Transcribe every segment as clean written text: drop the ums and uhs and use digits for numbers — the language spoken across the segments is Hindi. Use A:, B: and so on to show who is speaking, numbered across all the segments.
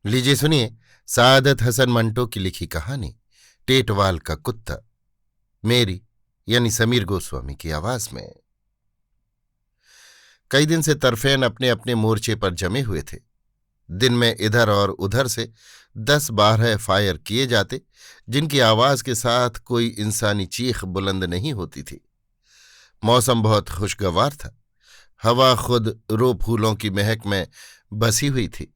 A: लीजिए सुनिए सादत हसन मंटो की लिखी कहानी टेटवाल का कुत्ता। मेरी यानी समीर गोस्वामी की आवाज में। कई दिन से तरफेन अपने अपने मोर्चे पर जमे हुए थे। दिन में इधर और उधर से 10-12 फायर किए जाते, जिनकी आवाज के साथ कोई इंसानी चीख बुलंद नहीं होती थी। मौसम बहुत खुशगवार था। हवा खुद रो फूलों की महक में बसी हुई थी।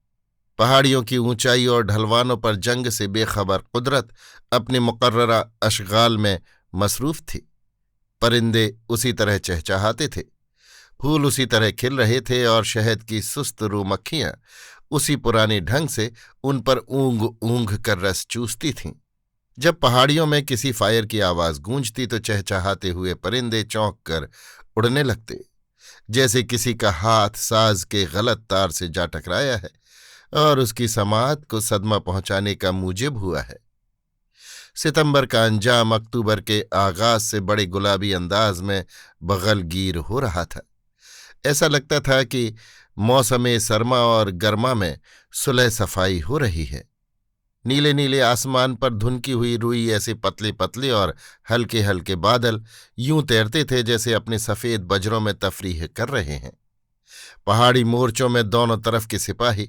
A: पहाड़ियों की ऊंचाई और ढलवानों पर जंग से बेखबर कुदरत अपने मुकर्ररा अशगाल में मसरूफ थी। परिंदे उसी तरह चहचहाते थे, फूल उसी तरह खिल रहे थे और शहद की सुस्त रू मक्खियां उसी पुराने ढंग से उन पर ऊंघ ऊंघ कर रस चूसती थीं। जब पहाड़ियों में किसी फायर की आवाज गूंजती तो चहचहाते हुए परिंदे चौंक कर उड़ने लगते, जैसे किसी का हाथ साज के गलत तार से जा टकराया है और उसकी समाअत को सदमा पहुंचाने का मूजिब हुआ है। सितंबर का अंजाम अक्टूबर के आगाज से बड़े गुलाबी अंदाज में बगलगीर हो रहा था। ऐसा लगता था कि मौसम सरमा और गर्मा में सुलह सफाई हो रही है। नीले नीले आसमान पर धुनकी हुई रुई ऐसे पतले पतले और हल्के हल्के बादल यूं तैरते थे जैसे अपने सफेद बजरों में तफरीह कर रहे हैं। पहाड़ी मोर्चों में दोनों तरफ के सिपाही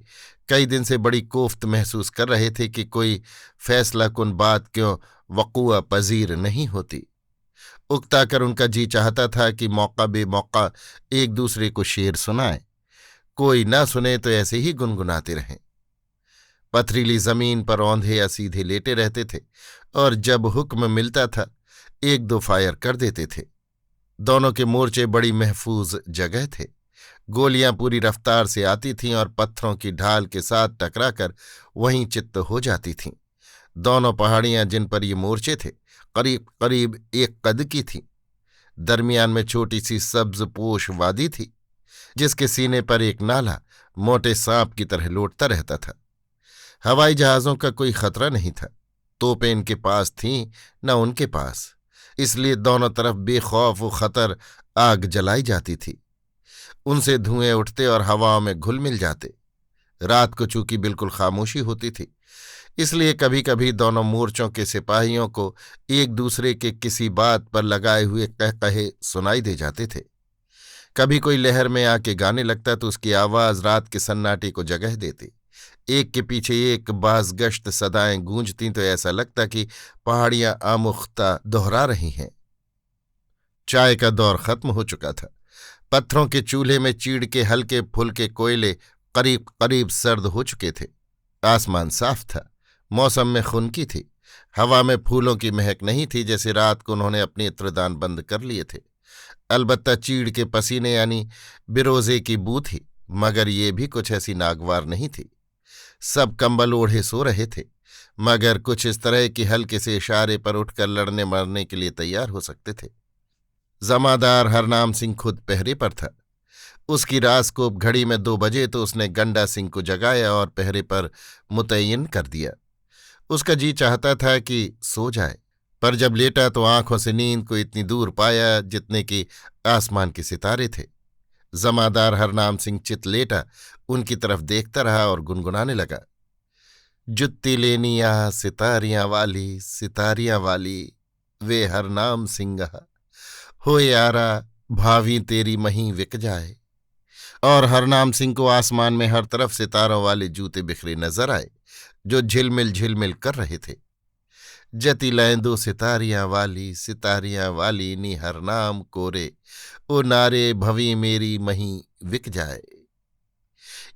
A: कई दिन से बड़ी कोफ्त महसूस कर रहे थे कि कोई फैसला कुन बात क्यों वक़ुआ पजीर नहीं होती। उकताकर उनका जी चाहता था कि मौका बेमौका एक दूसरे को शेर सुनाएं, कोई न सुने तो ऐसे ही गुनगुनाते रहें। पथरीली जमीन पर औंधे या सीधे लेटे रहते थे और जब हुक्म मिलता था 1-2 फायर कर देते थे। दोनों के मोर्चे बड़ी महफूज जगह थे। गोलियां पूरी रफ्तार से आती थीं और पत्थरों की ढाल के साथ टकराकर वहीं चित्त हो जाती थीं। दोनों पहाड़ियां जिन पर ये मोर्चे थे करीब करीब एक कद की थीं। दरमियान में छोटी सी सब्ज पोश वादी थी, जिसके सीने पर एक नाला मोटे सांप की तरह लौटता रहता था। हवाई जहाज़ों का कोई खतरा नहीं था। तोपें इनके पास थीं न उनके पास, इसलिए दोनों तरफ बेखौफ व खतर आग जलाई जाती थी। उनसे धुएं उठते और हवाओं में घुल मिल जाते। रात को चूंकि बिल्कुल खामोशी होती थी, इसलिए कभी कभी दोनों मोर्चों के सिपाहियों को एक दूसरे के किसी बात पर लगाए हुए कहकहे सुनाई दे जाते थे। कभी कोई लहर में आके गाने लगता तो उसकी आवाज रात के सन्नाटे को जगह देती। एक के पीछे एक बाज़गश्त सदाएं गूंजती तो ऐसा लगता कि पहाड़ियां आमुख्ता दोहरा रही हैं। चाय का दौर खत्म हो चुका था। पत्थरों के चूल्हे में चीड़ के हल्के फुल्के कोयले करीब करीब सर्द हो चुके थे। आसमान साफ था, मौसम में खुनकी थी। हवा में फूलों की महक नहीं थी, जैसे रात को उन्होंने अपने इत्रदान बंद कर लिए थे। अलबत्ता चीड़ के पसीने यानी बिरोजे की बू थी, मगर ये भी कुछ ऐसी नागवार नहीं थी। सब कंबल ओढ़े सो रहे थे, मगर कुछ इस तरह कि हल्के से इशारे पर उठकर लड़ने मरने के लिए तैयार हो सकते थे। जमादार हरनाम सिंह खुद पहरे पर था। उसकी राजकोप घड़ी में 2 बजे तो उसने गंडा सिंह को जगाया और पहरे पर मुतय्यन कर दिया। उसका जी चाहता था कि सो जाए, पर जब लेटा तो आंखों से नींद को इतनी दूर पाया जितने कि आसमान के सितारे थे। जमादार हरनाम सिंह चित लेटा उनकी तरफ देखता रहा और गुनगुनाने लगा, जुत्ती लेनिया सितारियां वाली वे हरनाम सिंह हो यारा भावी तेरी मही विक जाए। और हरनाम सिंह को आसमान में हर तरफ सितारों वाले जूते बिखरे नजर आए, जो झिलमिल झिलमिल कर रहे थे। जति लैंदो सितारियां वाली नी हरनाम कोरे ओ नारे भवी मेरी मही विक जाए।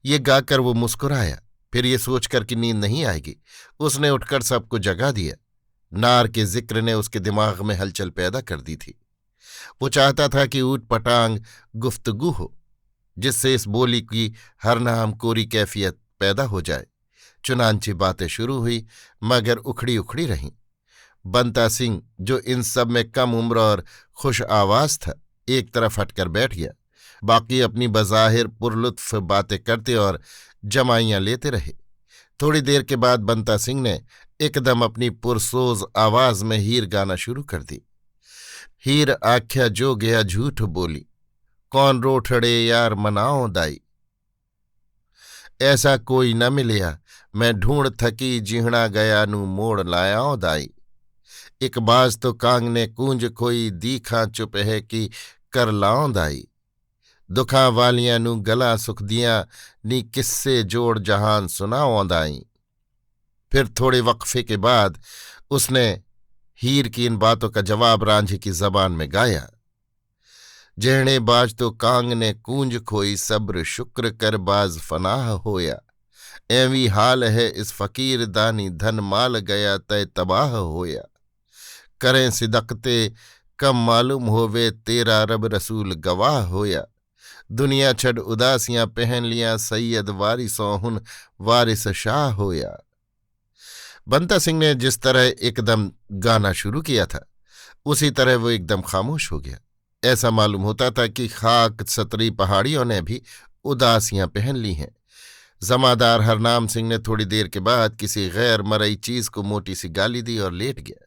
A: ये गाकर वो मुस्कुराया। फिर ये सोचकर कि नींद नहीं आएगी, उसने उठकर सबको जगा दिया। नार के जिक्र ने उसके दिमाग में हलचल पैदा कर दी थी। वो चाहता था कि ऊट पटांग गुफ्तगू हो, जिससे इस बोली की हरनाम कोरी कैफियत पैदा हो जाए। चुनांची बातें शुरू हुई, मगर उखड़ी उखड़ी रहीं। बंता सिंह, जो इन सब में कम उम्र और खुश आवाज था, एक तरफ हटकर बैठ गया। बाकी अपनी बज़ाहिर पुरलुत्फ बातें करते और जमाइयां लेते रहे। थोड़ी देर के बाद बंता सिंह ने एकदम अपनी पुरसोज आवाज में हीर गाना शुरू कर दी। हीर आख्या जो गया झूठ बोली, कौन रोठड़े यार मनाओ दाई। ऐसा कोई न मिलिया, मैं ढूंढ थकी जिहणा गया नू मोड़ लायाओ दाई। एक बाज तो कांग ने कूंज खोई, दीखा चुप है कि कर लाओ दाई। दुखां वालियां नू गला सुख दियां, नी किस्से जोड़ जहान सुनाओ दाई। फिर थोड़े वक्फे के बाद उसने हीर की इन बातों का जवाब रांझे की जबान में गाया। जेहणे बाज तो कांग ने कूंज खोई, सब्र शुक्र कर बाज फनाह होया। एवी हाल है इस फकीर दानी, धन माल गया तय तबाह होया। करें सिदकते कम मालूम होवे, तेरा रब रसूल गवाह होया। दुनिया छड़ उदासियां पहन लिया, सैयद वारिसों हुन वारिस शाह होया। बंता सिंह ने जिस तरह एकदम गाना शुरू किया था उसी तरह वो एकदम खामोश हो गया। ऐसा मालूम होता था कि खाक सतरी पहाड़ियों ने भी उदासियां पहन ली हैं। जमादार हरनाम सिंह ने थोड़ी देर के बाद किसी गैर मरई चीज को मोटी सी गाली दी और लेट गया।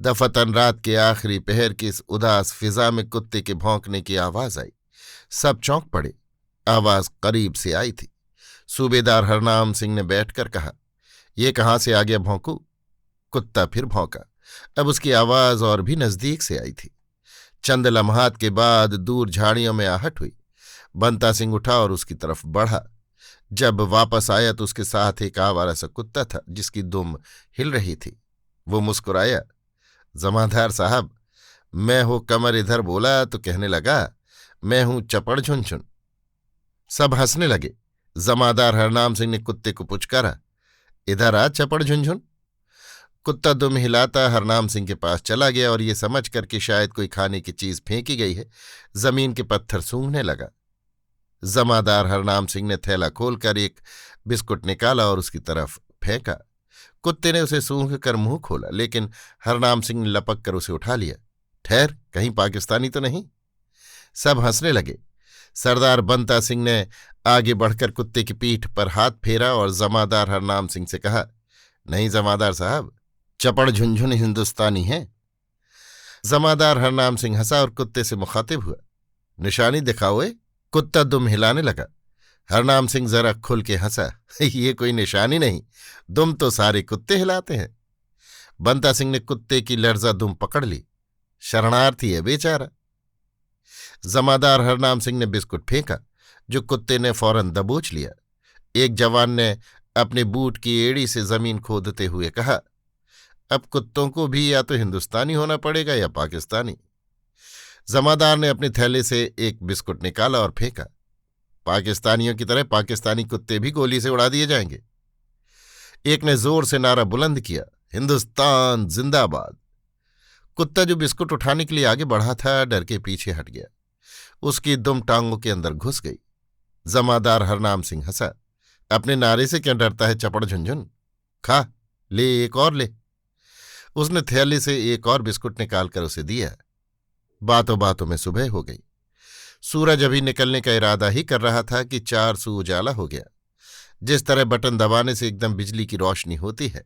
A: दफतन रात के आखिरी पहर की इस उदास फिजा में कुत्ते के भौंकने की आवाज आई। सब चौंक पड़े। आवाज करीब से आई थी। सूबेदार हरनाम सिंह ने बैठकर कहा, ये कहाँ से आ गया भौंकू? कुत्ता फिर भौंका। अब उसकी आवाज और भी नजदीक से आई थी। चंद लम्हात के बाद दूर झाड़ियों में आहट हुई। बंता सिंह उठा और उसकी तरफ बढ़ा। जब वापस आया तो उसके साथ एक आवारा सा कुत्ता था जिसकी दुम हिल रही थी। वो मुस्कुराया। जमादार साहब, मैं हो कमर इधर बोला तो कहने लगा, मैं हूं चपड़ झुनझुन। सब हंसने लगे। जमादार हरनाम सिंह ने कुत्ते को पुचकारा, इधर आ चपड़ झुनझुन। कुत्ता दुम हिलाता हरनाम सिंह के पास चला गया और ये समझ कर कि शायद कोई खाने की चीज फेंकी गई है, जमीन के पत्थर सूंघने लगा। जमादार हरनाम सिंह ने थैला खोलकर एक बिस्कुट निकाला और उसकी तरफ फेंका। कुत्ते ने उसे सूंघ कर मुंह खोला, लेकिन हरनाम सिंह ने लपक कर उसे उठा लिया। ठहर, कहीं पाकिस्तानी तो नहीं? सब हंसने लगे। सरदार बंता सिंह ने आगे बढ़कर कुत्ते की पीठ पर हाथ फेरा और जमादार हरनाम सिंह से कहा, नहीं जमादार साहब, चपड़ झुनझुन हिंदुस्तानी है। जमादार हरनाम सिंह हंसा और कुत्ते से मुखातिब हुआ, निशानी दिखाओ। कुत्ता दुम हिलाने लगा। हरनाम सिंह जरा खुल के हंसा, ये कोई निशानी नहीं, दुम तो सारे कुत्ते हिलाते हैं। बंता सिंह ने कुत्ते की लर्जा दुम पकड़ ली। शरणार्थी है बेचारा। जमादार हरनाम सिंह ने बिस्कुट फेंका, जो कुत्ते ने फौरन दबोच लिया। एक जवान ने अपने बूट की एड़ी से जमीन खोदते हुए कहा, अब कुत्तों को भी या तो हिंदुस्तानी होना पड़ेगा या पाकिस्तानी। जमादार ने अपने थैले से एक बिस्कुट निकाला और फेंका। पाकिस्तानियों की तरह पाकिस्तानी कुत्ते भी गोली से उड़ा दिए जाएंगे। एक ने जोर से नारा बुलंद किया, हिंदुस्तान जिंदाबाद। कुत्ता जो बिस्कुट उठाने के लिए आगे बढ़ा था डर के पीछे हट गया। उसकी दुम टांगों के अंदर घुस गई। जमादार हरनाम सिंह हंसा, अपने नारे से क्या डरता है चपड़ झुनझुन, खा, ले एक और ले। उसने थैले से एक और बिस्कुट निकालकर उसे दिया। बातों बातों में सुबह हो गई। सूरज अभी निकलने का इरादा ही कर रहा था कि 4 सू उजाला हो गया। जिस तरह बटन दबाने से एकदम बिजली की रोशनी होती है,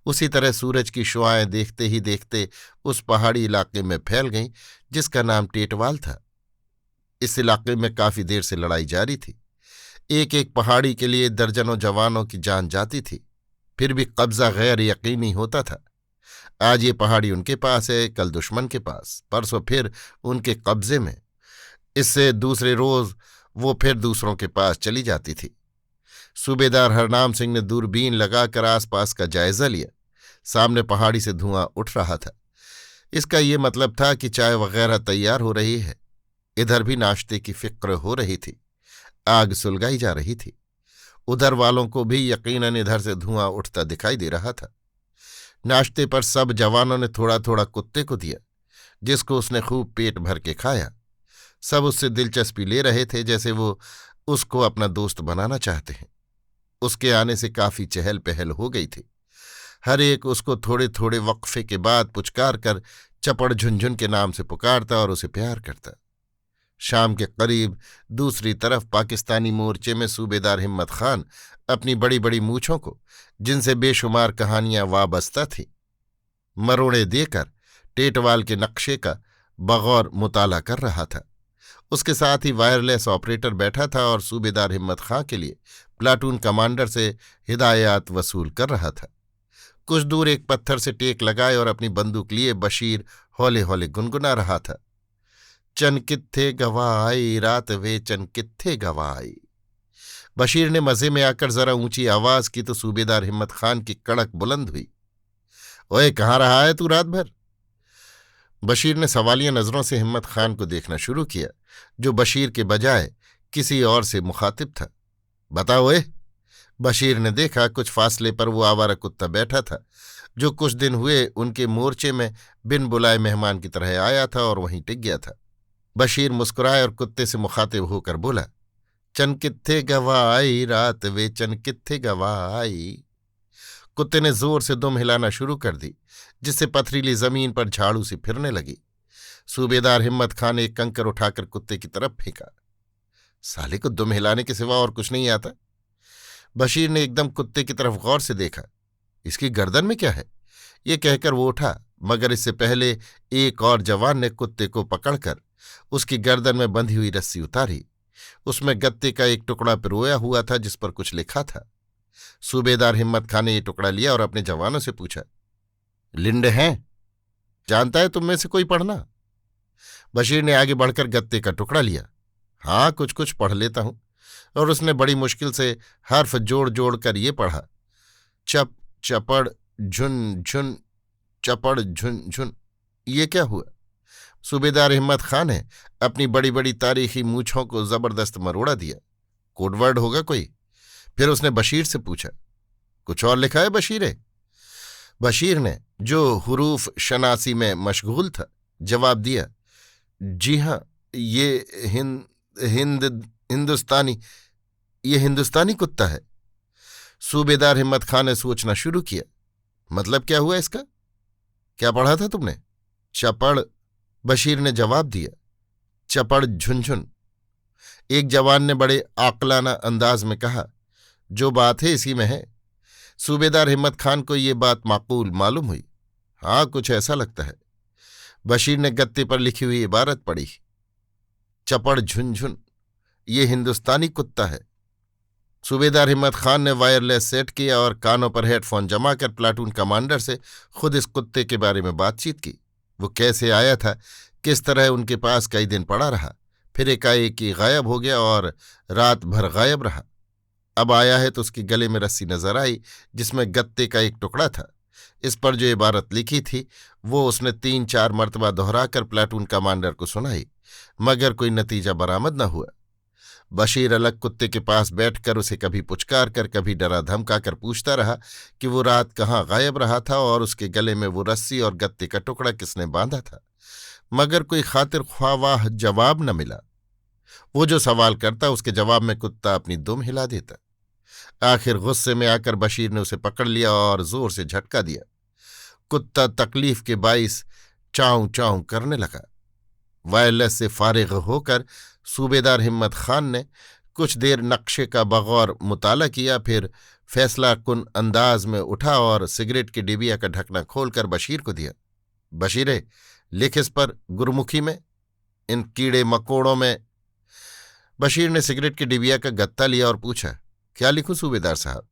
A: उसी तरह सूरज की शुआएं देखते ही देखते उस पहाड़ी इलाके में फैल गईं जिसका नाम टेटवाल था। इस इलाके में काफी देर से लड़ाई जारी थी। एक एक पहाड़ी के लिए दर्जनों जवानों की जान जाती थी, फिर भी कब्जा गैर यकीनी होता था। आज ये पहाड़ी उनके पास है, कल दुश्मन के पास, परसों फिर उनके कब्जे में। इससे दूसरे रोज वो फिर दूसरों के पास चली जाती थी। सूबेदार हरनाम सिंह ने दूरबीन लगाकर आसपास का जायजा लिया। सामने पहाड़ी से धुआं उठ रहा था। इसका ये मतलब था कि चाय वगैरह तैयार हो रही है। इधर भी नाश्ते की फिक्र हो रही थी। आग सुलगाई जा रही थी। उधर वालों को भी यकीनन इधर से धुआं उठता दिखाई दे रहा था। नाश्ते पर सब जवानों ने थोड़ा थोड़ा कुत्ते को दिया, जिसको उसने खूब पेट भर के खाया। सब उससे दिलचस्पी ले रहे थे, जैसे वो उसको अपना दोस्त बनाना चाहते हैं। उसके आने से काफी चहल पहल हो गई थी। हर एक उसको थोड़े थोड़े वक्फे के बाद पुचकार कर चपड़ झुनझुन के नाम से पुकारता और उसे प्यार करता। शाम के करीब दूसरी तरफ पाकिस्तानी मोर्चे में सूबेदार हिम्मत खान अपनी बड़ी बड़ी मूछों को, जिनसे बेशुमार कहानियां वाबस्ता थीं, मरोड़े देकर टेटवाल के नक्शे का बगौर मुताला कर रहा था। उसके साथ ही वायरलेस ऑपरेटर बैठा था और सूबेदार हिम्मत खां के लिए प्लाटून कमांडर से हिदायत वसूल कर रहा था। कुछ दूर एक पत्थर से टेक लगाए और अपनी बंदूक लिए बशीर हौले हौले गुनगुना रहा था, चन कित्थे गवाह आई रात वे चन कित्थे गवाह आई। बशीर ने मजे में आकर जरा ऊंची आवाज की तो सूबेदार हिम्मत खान की कड़क बुलंद हुई, ओए कहाँ रहा है तू रात भर? बशीर ने सवालिया नजरों से हिम्मत खान को देखना शुरू किया, जो बशीर के बजाय किसी और से मुखातिब था। बता ओए। बशीर ने देखा कुछ फासले पर वो आवारा कुत्ता बैठा था, जो कुछ दिन हुए उनके मोर्चे में बिन बुलाए मेहमान की तरह आया था और वहीं टिक गया था। बशीर मुस्कुराए और कुत्ते से मुखातिब होकर बोला, चन कित्थे गवाह आई रात वे चन कित्थे गवाह आई। कुत्ते ने जोर से दुम हिलाना शुरू कर दी, जिससे पथरीली जमीन पर झाड़ू सी फिरने लगी। सूबेदार हिम्मत खान ने एक कंकर उठाकर कुत्ते की तरफ फेंका। साले को दुम हिलाने के सिवा और कुछ नहीं आता। बशीर ने एकदम कुत्ते की तरफ गौर से देखा। इसकी गर्दन में क्या है? ये कहकर वो उठा, मगर इससे पहले एक और जवान ने कुत्ते को पकड़कर उसकी गर्दन में बंधी हुई रस्सी उतारी। उसमें गत्ते का एक टुकड़ा पिरोया हुआ था, जिस पर कुछ लिखा था। सूबेदार हिम्मत खान ने ये टुकड़ा लिया और अपने जवानों से पूछा, लिंडे हैं? जानता है तुम में से कोई पढ़ना? बशीर ने आगे बढ़कर गत्ते का टुकड़ा लिया। हाँ, कुछ कुछ पढ़ लेता हूं। और उसने बड़ी मुश्किल से हर्फ जोड़ जोड़ कर ये पढ़ा, चप चपड़ झुन झुन चपड़ झुन झुन। ये क्या हुआ? सूबेदार हिम्मत खान ने अपनी बड़ी बड़ी तारीखी मूछों को जबरदस्त मरोड़ा दिया। कोडवर्ड होगा कोई? फिर उसने बशीर से पूछा, कुछ और लिखा है बशीरे? बशीर ने, जो हुरूफ शनासी में मशगूल था, जवाब दिया, जी हाँ, ये हिंदुस्तानी कुत्ता है। सूबेदार हिम्मत खान ने सोचना शुरू किया, मतलब क्या हुआ इसका? क्या पढ़ा था तुमने? चपड़। बशीर ने जवाब दिया, चपड़ झुनझुन। एक जवान ने बड़े आकलाना अंदाज में कहा, जो बात है इसी में है। सूबेदार हिम्मत खान को ये बात माकूल मालूम हुई। हाँ, कुछ ऐसा लगता है। बशीर ने गत्ते पर लिखी हुई इबारत पढ़ी, चपड़ झुनझुन, ये हिंदुस्तानी कुत्ता है। सूबेदार हिम्मत खान ने वायरलेस सेट किया और कानों पर हेडफोन जमाकर प्लाटून कमांडर से खुद इस कुत्ते के बारे में बातचीत की। वो कैसे आया था, किस तरह उनके पास कई दिन पड़ा रहा, फिर एकाएक ही गायब हो गया और रात भर गायब रहा। अब आया है तो उसके गले में रस्सी नजर आई, जिसमें गत्ते का एक टुकड़ा था। इस पर जो इबारत लिखी थी वो उसने 3-4 मर्तबा दोहराकर प्लाटून कमांडर को सुनाई, मगर कोई नतीजा बरामद न हुआ। बशीर अलग कुत्ते के पास बैठकर उसे कभी पुचकार कर कभी डरा धमका कर पूछता रहा कि वो रात कहाँ गायब रहा था और उसके गले में वो रस्सी और गत्ते का टुकड़ा किसने बांधा था, मगर कोई खातिर ख्वाह जवाब न मिला। वो जो सवाल करता उसके जवाब में कुत्ता अपनी दुम हिला देता। आखिर गुस्से में आकर बशीर ने उसे पकड़ लिया और जोर से झटका दिया। कुत्ता तकलीफ के बाइस चाऊं चाऊं करने लगा। वायरलेस से फारिग होकर सूबेदार हिम्मत खान ने कुछ देर नक्शे का बगौर मुताला किया, फिर फैसला कुन अंदाज में उठा और सिगरेट की डिबिया का ढकना खोलकर बशीर को दिया। बशीरे, लिख इस पर गुरमुखी में, इन कीड़े मकोड़ों में। बशीर ने सिगरेट की डिबिया का गत्ता लिया और पूछा, क्या लिखूं सूबेदार साहब?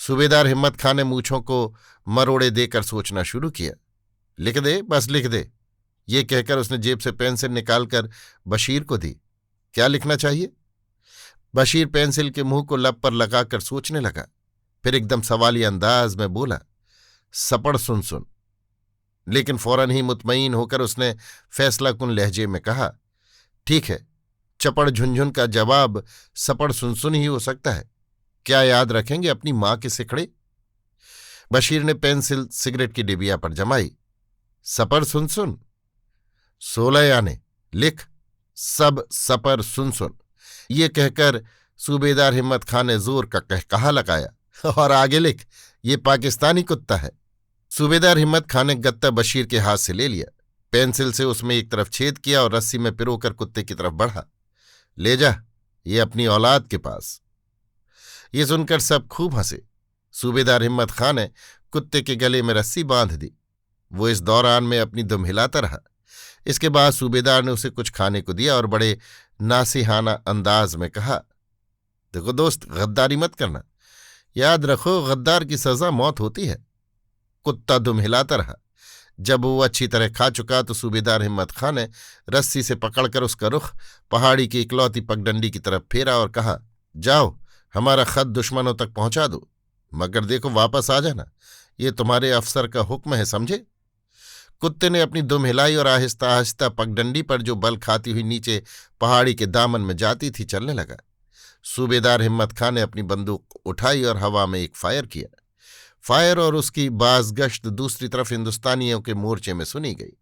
A: सूबेदार हिम्मत खान ने मूछों को मरोड़े देकर सोचना शुरू किया। लिख दे, बस लिख दे। ये कहकर उसने जेब से पेंसिल निकालकर बशीर को दी। क्या लिखना चाहिए? बशीर पेंसिल के मुंह को लब पर लगाकर सोचने लगा, फिर एकदम सवाली अंदाज में बोला, सपड़ सुन सुन। लेकिन फौरन ही मुतमईन होकर उसने फैसलाकुन लहजे में कहा, ठीक है, चपड़ झुनझुन का जवाब सपड़ सुनसुन ही हो सकता है। क्या याद रखेंगे अपनी मां के सिखड़े? बशीर ने पेंसिल सिगरेट की डिबिया पर जमाई। सपर सुनसुन, 16 याने, लिख, सब सपर सुनसुन। ये कहकर सूबेदार हिम्मत खान ने जोर का कहकहा लगाया, और आगे लिख, ये पाकिस्तानी कुत्ता है। सूबेदार हिम्मत खान ने गत्ता बशीर के हाथ से ले लिया, पेंसिल से उसमें एक तरफ छेद किया और रस्सी में पिरोकर कुत्ते की तरफ बढ़ा। ले जा, ये अपनी औलाद के पास। ये सुनकर सब खूब हंसे। सूबेदार हिम्मत खान ने कुत्ते के गले में रस्सी बांध दी। वो इस दौरान में अपनी दुम हिलाता रहा। इसके बाद सूबेदार ने उसे कुछ खाने को दिया और बड़े नासिहाना अंदाज में कहा, देखो दोस्त, गद्दारी मत करना। याद रखो, गद्दार की सजा मौत होती है। कुत्ता दुम हिलाता रहा। जब वो अच्छी तरह खा चुका तो सूबेदार हिम्मत खां ने रस्सी से पकड़कर उसका रुख पहाड़ी की इकलौती पगडंडी की तरफ फेरा और कहा, जाओ, हमारा खत दुश्मनों तक पहुंचा दो, मगर देखो वापस आ जाना। ये तुम्हारे अफसर का हुक्म है, समझे? कुत्ते ने अपनी दुम हिलाई और आहिस्ता आहिस्ता पगडंडी पर जो बल खाती हुई नीचे पहाड़ी के दामन में जाती थी चलने लगा। सूबेदार हिम्मत खां ने अपनी बंदूक उठाई और हवा में एक फायर किया। फायर और उसकी बाजगश्त दूसरी तरफ हिंदुस्तानियों के मोर्चे में सुनी गई।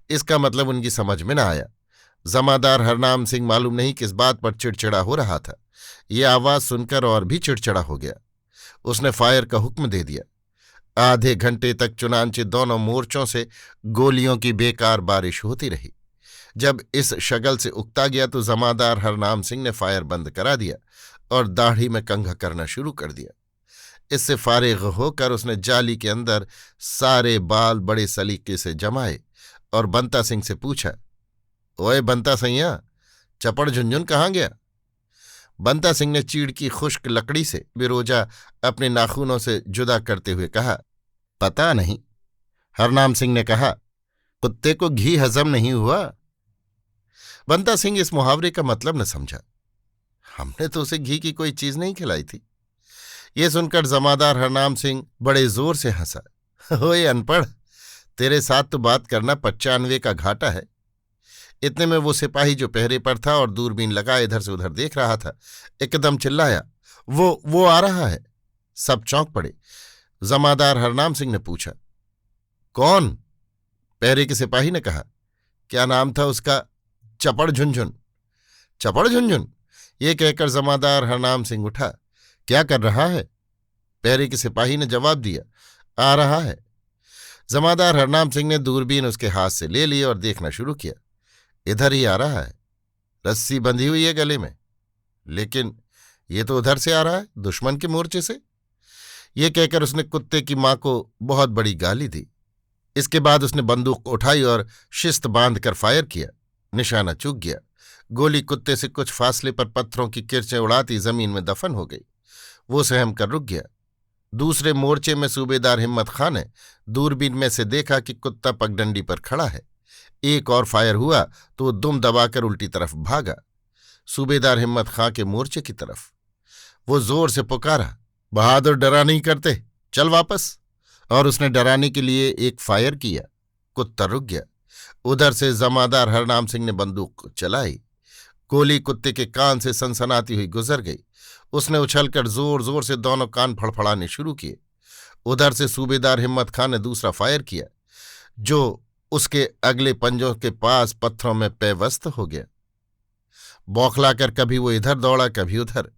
A: इसका मतलब उनकी समझ में न आया। जमादार हरनाम सिंह मालूम नहीं किस बात पर चिड़चिड़ा हो रहा था। ये आवाज सुनकर और भी चिड़चिड़ा हो गया। उसने फायर का हुक्म दे दिया। आधे घंटे तक चुनांचे दोनों मोर्चों से गोलियों की बेकार बारिश होती रही। जब इस शगल से उकता गया तो जमादार हरनाम सिंह ने फायर बंद करा दिया और दाढ़ी में कंघा करना शुरू कर दिया। इससे फारिग होकर उसने जाली के अंदर सारे बाल बड़े सलीके से जमाए और बंता सिंह से पूछा, ओए बंता सैया, चपड़ झुंझुन कहाँ गया? बंता सिंह ने चीड़ की खुश्क लकड़ी से बिरोजा अपने नाखूनों से जुदा करते हुए कहा, पता नहीं। हरनाम सिंह ने कहा, कुत्ते को घी हजम नहीं हुआ। बंता सिंह इस मुहावरे का मतलब न समझा। हमने तो उसे घी की कोई चीज नहीं खिलाई थी। ये सुनकर जमादार हरनाम सिंह बड़े जोर से हंसा। ओए अनपढ़, तेरे साथ तो बात करना 95 का घाटा है। इतने में वो सिपाही जो पहरे पर था और दूरबीन लगाए इधर से उधर देख रहा था, एकदम चिल्लाया, वो आ रहा है। सब चौंक पड़े। जमादार हरनाम सिंह ने पूछा, कौन? पहरे के सिपाही ने कहा, क्या नाम था उसका? चपड़ झुंझुन। चपड़ झुंझुन? ये कहकर जमादार हरनाम सिंह उठा। क्या कर रहा है? पहरे के सिपाही ने जवाब दिया, आ रहा है। जमादार हरनाम सिंह ने दूरबीन उसके हाथ से ले ली और देखना शुरू किया। इधर ही आ रहा है, रस्सी बंधी हुई है गले में। लेकिन ये तो उधर से आ रहा है, दुश्मन के मोर्चे से। ये कहकर उसने कुत्ते की मां को बहुत बड़ी गाली दी। इसके बाद उसने बंदूक उठाई और शिस्त बांध कर फायर किया। निशाना चूक गया। गोली कुत्ते से कुछ फासले पर पत्थरों की किरचें उड़ाती जमीन में दफन हो गई। वो सहम कर रुक गया। दूसरे मोर्चे में सूबेदार हिम्मत खां ने दूरबीन में से देखा कि कुत्ता पगडंडी पर खड़ा है। एक और फायर हुआ तो वो दुम दबाकर उल्टी तरफ भागा, सूबेदार हिम्मत खां के मोर्चे की तरफ। वो जोर से पुकारा, बहादुर डरा नहीं करते, चल वापस। और उसने डराने के लिए एक फायर किया। कुत्ता रुक गया। उधर से जमादार हरनाम सिंह ने बंदूक चलाई। गोली कुत्ते के कान से सनसनाती हुई गुजर गई। उसने उछलकर जोर जोर से दोनों कान फड़फड़ाने शुरू किए। उधर से सूबेदार हिम्मत खां ने दूसरा फायर किया, जो उसके अगले पंजों के पास पत्थरों में पेवस्त हो गया। बौखलाकर कभी वो इधर दौड़ा कभी उधर।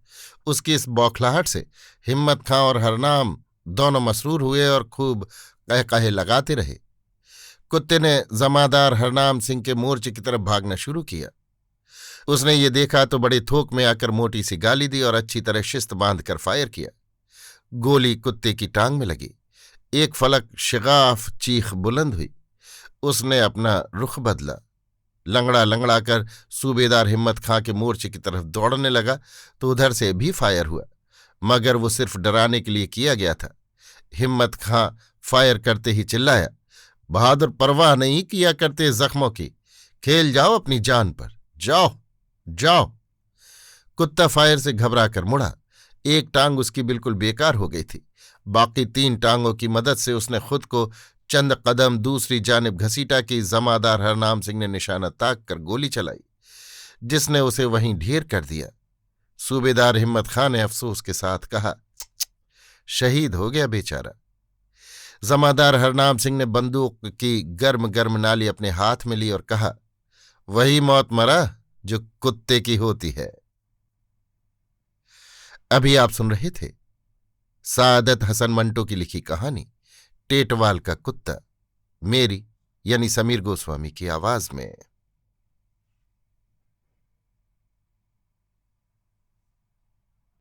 A: उसकी इस बौखलाहट से हिम्मत खां और हरनाम दोनों मसरूर हुए और खूब कहकहे लगाते रहे। कुत्ते ने जमादार हरनाम सिंह के मोर्चे की तरफ भागना शुरू किया। उसने ये देखा तो बड़े थोक में आकर मोटी सी गाली दी और अच्छी तरह शिस्त बांध कर फायर किया। गोली कुत्ते की टांग में लगी। एक फलक शिगाफ चीख बुलंद हुई। उसने अपना रुख बदला। लंगड़ा लंगड़ा कर सूबेदार हिम्मत खां के मोर्चे की तरफ दौड़ने लगा तो उधर से भी फायर हुआ, मगर वो सिर्फ डराने के लिए किया गया था। हिम्मत खां फायर करते ही चिल्लाया, बहादुर परवाह नहीं किया करते जख्मों की, खेल जाओ अपनी जान पर, जाओ जाओ। कुत्ता फायर से घबरा कर मुड़ा। एक टांग उसकी बिल्कुल बेकार हो गई थी। बाकी 3 टांगों की मदद से उसने खुद को चंद कदम दूसरी जानिब घसीटा कि जमादार हरनाम सिंह ने निशाना ताक कर गोली चलाई, जिसने उसे वहीं ढेर कर दिया। सूबेदार हिम्मत खां ने अफसोस के साथ कहा, शहीद हो गया बेचारा। जमादार हरनाम सिंह ने बंदूक की गर्म गर्म नाली अपने हाथ में ली और कहा, वही मौत मरा जो कुत्ते की होती है। अभी आप सुन रहे थे सादत हसन मंटो की लिखी कहानी टेटवाल का कुत्ता, मेरी यानी समीर गोस्वामी की आवाज में।